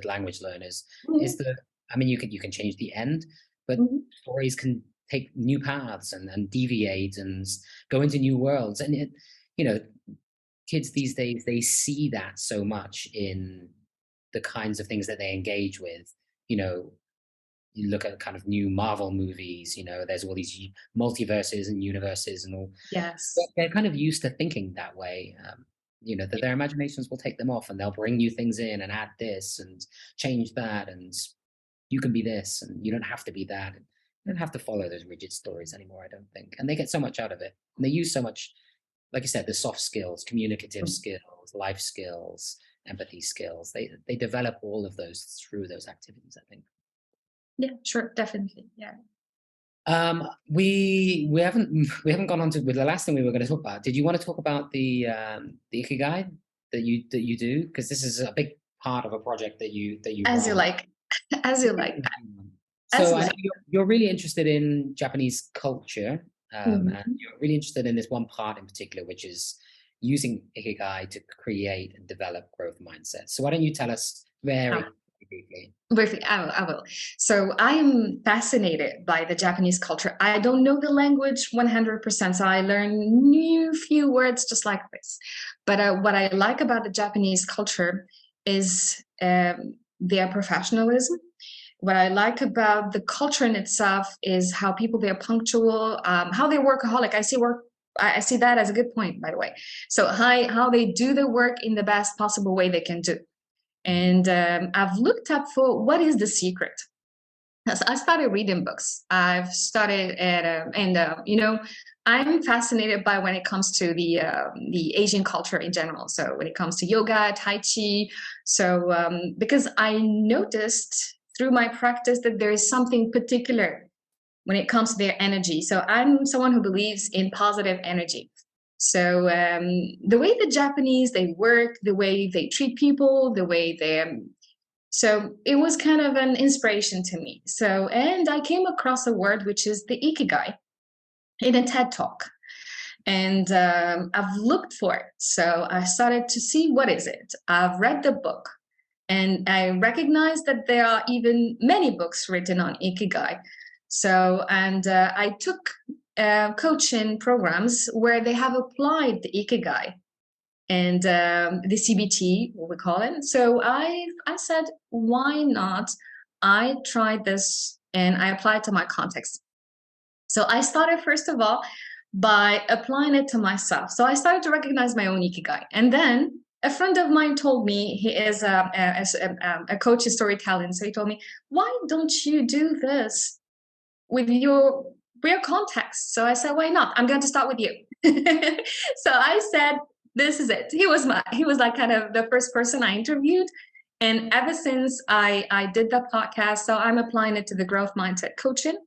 language learners is that, I mean, you can change the end, but stories can take new paths and deviate and go into new worlds. And you know, kids these days, they see that so much in the kinds of things that they engage with. You know, you look at kind of new Marvel movies, you know, there's all these multiverses and universes and all. Yes. They're kind of used to thinking that way. You know, that their imaginations will take them off, and they'll bring new things in and add this and change that, and you can be this and you don't have to be that. You don't have to follow those rigid stories anymore, I don't think. And they get so much out of it. And they use so much, like you said, the soft skills, communicative skills, life skills, empathy skills. They develop all of those through those activities, I think. Yeah, sure, definitely. Yeah. We haven't gone on to with the last thing we were going to talk about. Did you want to talk about the Ikigai that you do? Because this is a big part of a project that you as run. You like. As you like. So I know you're really interested in Japanese culture, and you're really interested in this one part in particular, which is using Ikigai to create and develop growth mindsets. So why don't you tell us very briefly? Briefly, I will. So I am fascinated by the Japanese culture. I don't know the language 100%, so I learn new few words just like this. But what I like about the Japanese culture is their professionalism. What I like about the culture in itself is how people, they're punctual, how they're workaholic. I see that as a good point, by the way. So how they do their work in the best possible way they can do. And I've looked up for what is the secret. So I started reading books. I've started you know, I'm fascinated by when it comes to the Asian culture in general. So when it comes to yoga, Tai Chi. So because I noticed through my practice that there is something particular when it comes to their energy. So I'm someone who believes in positive energy. So the way the Japanese, they work, the way they treat people, the way so it was kind of an inspiration to me. So, and I came across a word, which is the Ikigai, in a TED Talk. And I've looked for it. So I started to see, what is it? I've read the book. And I recognized that there are even many books written on Ikigai. So, and I took coaching programs where they have applied the Ikigai and the CBT, what we call it. So I said, why not? I tried this and I applied to my context. So I started, first of all, by applying it to myself. So I started to recognize my own Ikigai. And then a friend of mine told me, he is a coach in storytelling. So he told me, why don't you do this with your real context? So I said, why not? I'm going to start with you. So I said, this is it. He was like kind of the first person I interviewed. And ever since I did that podcast, so I'm applying it to the growth mindset coaching.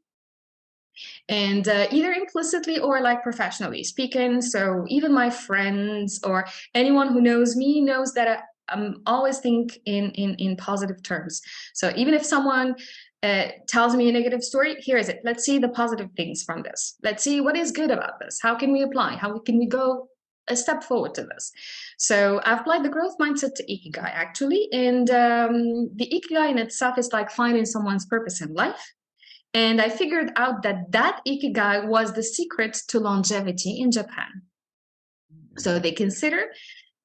And either implicitly or like professionally speaking. So even my friends or anyone who knows me knows that I'm always think in positive terms. So even if someone tells me a negative story, here is it. Let's see the positive things from this. Let's see what is good about this. How can we apply? How can we go a step forward to this? So I've applied the growth mindset to Ikigai actually. And the Ikigai in itself is like finding someone's purpose in life. And I figured out that Ikigai was the secret to longevity in Japan. So they consider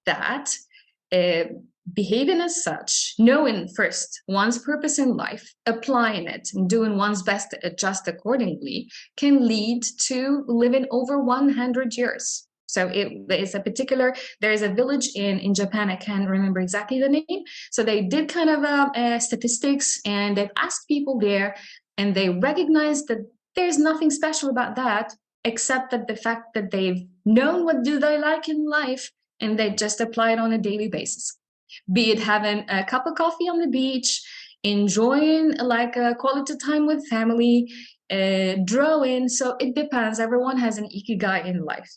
that behaving as such, knowing first one's purpose in life, applying it, and doing one's best to adjust accordingly can lead to living over 100 years. So there is a village in Japan, I can't remember exactly the name. So they did kind of statistics, and they've asked people there, and they recognized that there's nothing special about that, except that the fact that they've known what do they like in life, and they just apply it on a daily basis. Be it having a cup of coffee on the beach, enjoying like a quality time with family, drawing. So it depends. Everyone has an ikigai in life.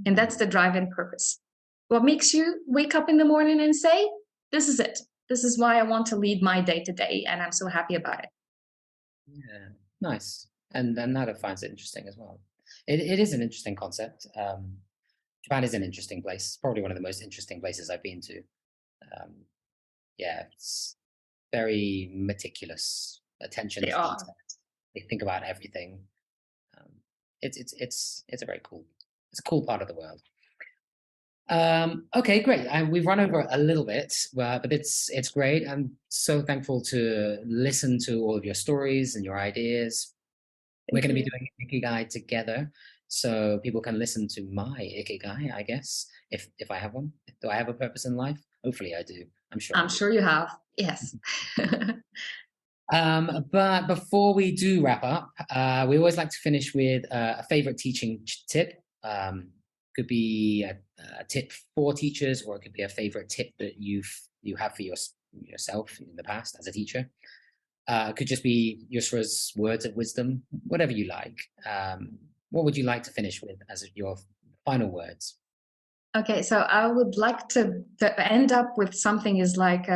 And that's the driving purpose. What makes you wake up in the morning and say, this is it. This is why I want to lead my day to day, and I'm so happy about it. Yeah, nice. And that finds it interesting as well. It is an interesting concept. Japan is an interesting place. It's probably one of the most interesting places I've been to. Yeah, it's very meticulous attention to detail. They think about everything. It's a very cool. It's a cool part of the world. Okay, great. We've run over a little bit, but it's great. I'm so thankful to listen to all of your stories and your ideas. We're going to be doing Ikigai together, so people can listen to my Ikigai, I guess, if I have one. Do I have a purpose in life? Hopefully I do. I'm sure you have. Yes. But before we do wrap up, we always like to finish with a favorite teaching tip. Could be a tip for teachers, or it could be a favorite tip that you have for yourself in the past as a teacher. It could just be Yousra's words of wisdom, whatever you like. What would you like to finish with as your final words? Okay, so I would like to end up with something is like,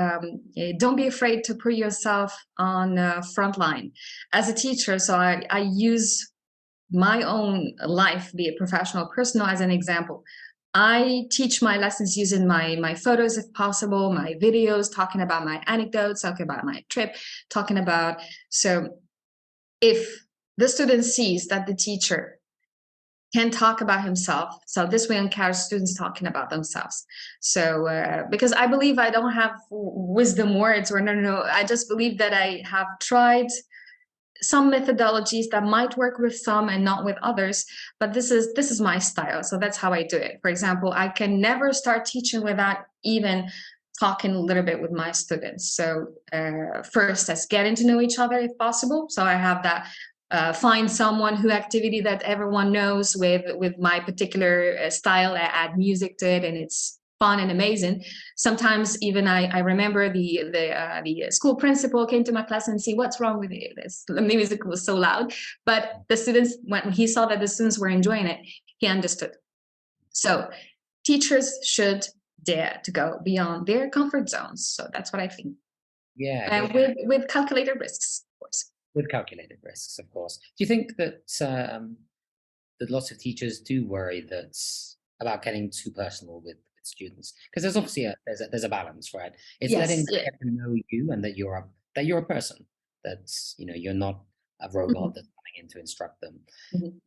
don't be afraid to put yourself on front line. As a teacher, so I use my own life, be it professional, personal, as an example. I teach my lessons using my photos, if possible, my videos, talking about my anecdotes, talking about my trip, talking about, so if the student sees that the teacher can talk about himself, so this way encourage students talking about themselves. So because I believe I don't have wisdom words, or no, I just believe that I have tried some methodologies that might work with some and not with others, but this is my style, so that's how I do it. For example, I can never start teaching without even talking a little bit with my students. So first, let's getting to know each other if possible. So I have that find someone who activity that everyone knows with my particular style. I add music to it, and it's fun and amazing. Sometimes even I remember the school principal came to my class and see what's wrong with this. The music was so loud, but the students, when he saw that the students were enjoying it, he understood. So teachers should dare to go beyond their comfort zones. So that's what I think. Yeah, and with calculated risks, of course. With calculated risks, of course. Do you think that that lots of teachers do worry about getting too personal with students? Because there's obviously there's a balance, right? It's letting them get to know you, and that you're a person. That's, you're not a robot that's coming in to instruct them.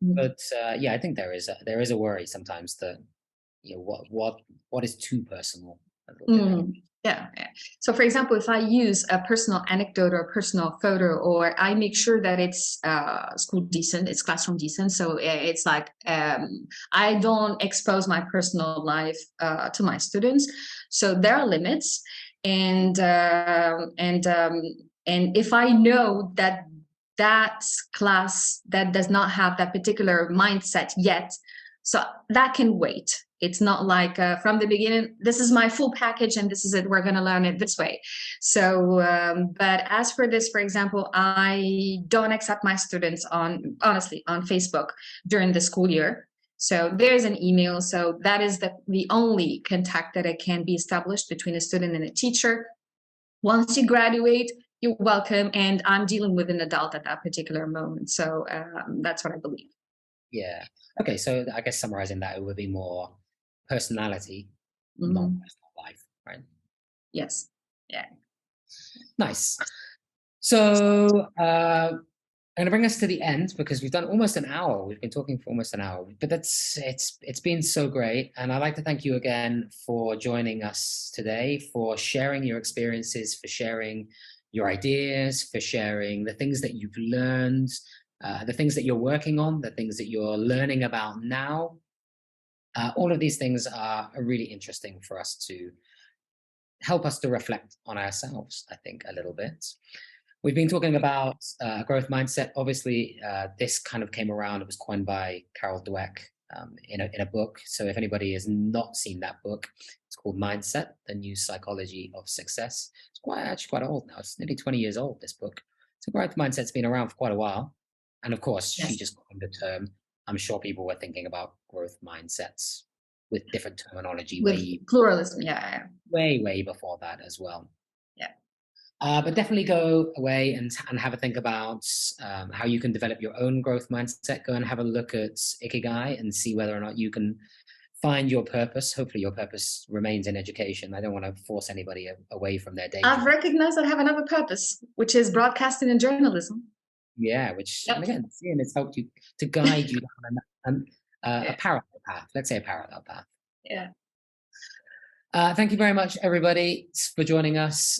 But yeah, I think there is a worry sometimes that what is too personal. Yeah, yeah. So for example, if I use a personal anecdote or a personal photo, or I make sure that it's school decent, it's classroom decent. So it's like I don't expose my personal life to my students. So there are limits, and if I know that that class that does not have that particular mindset yet, so that can wait. It's not like from the beginning, this is my full package and this is it, we're going to learn it this way. So, but as for this, for example, I don't accept my students honestly, on Facebook during the school year. So there's an email. So that is the only contact that can be established between a student and a teacher. Once you graduate, you're welcome. And I'm dealing with an adult at that particular moment. So that's what I believe. Yeah. Okay. So I guess summarizing that, it would be more personality, not personal life, right? Yes. Yeah. Nice. So I'm going to bring us to the end because we've done almost an hour. We've been talking for almost an hour, but it's been so great. And I'd like to thank you again for joining us today, for sharing your experiences, for sharing your ideas, for sharing the things that you've learned, the things that you're working on, the things that you're learning about now. All of these things are really interesting for us to help us to reflect on ourselves, I think, a little bit. We've been talking about growth mindset. Obviously, this kind of came around. It was coined by Carol Dweck in a book. So if anybody has not seen that book, it's called Mindset, The New Psychology of Success. It's actually quite old now. It's nearly 20 years old, this book. So growth mindset's been around for quite a while. And of course, she just coined the term. I'm sure people were thinking about growth mindsets with different terminology With pluralism, yeah. Way before that as well. Yeah. But definitely go away and have a think about how you can develop your own growth mindset. Go and have a look at Ikigai and see whether or not you can find your purpose. Hopefully your purpose remains in education. I don't want to force anybody away from their day job. I've recognized I have another purpose, which is broadcasting and journalism. Yeah, and again, it's helped you to guide you down a parallel path. Let's say a parallel path. Yeah. Thank you very much, everybody, for joining us.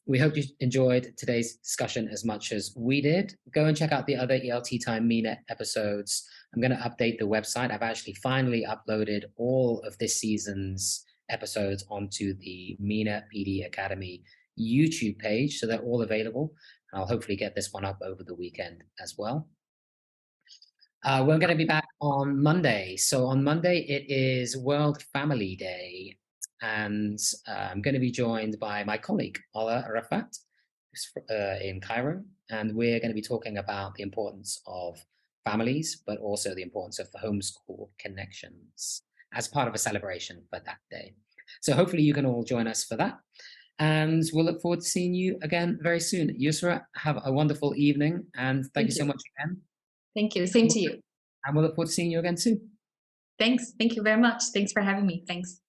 We hope you enjoyed today's discussion as much as we did. Go and check out the other ELTea MENA episodes. I'm going to update the website. I've actually finally uploaded all of this season's episodes onto the MENA PD Academy YouTube page, so they're all available. I'll hopefully get this one up over the weekend as well. We're going to be back on Monday. So on Monday, it is World Family Day. And I'm going to be joined by my colleague, Ola Arafat, in Cairo. And we're going to be talking about the importance of families, but also the importance of homeschool connections as part of a celebration for that day. So hopefully you can all join us for that. And we'll look forward to seeing you again very soon. Yousra, have a wonderful evening. And thank you so much again. Thank you. Same to you. And we'll look forward to seeing you again soon. Thanks. Thank you very much. Thanks for having me. Thanks.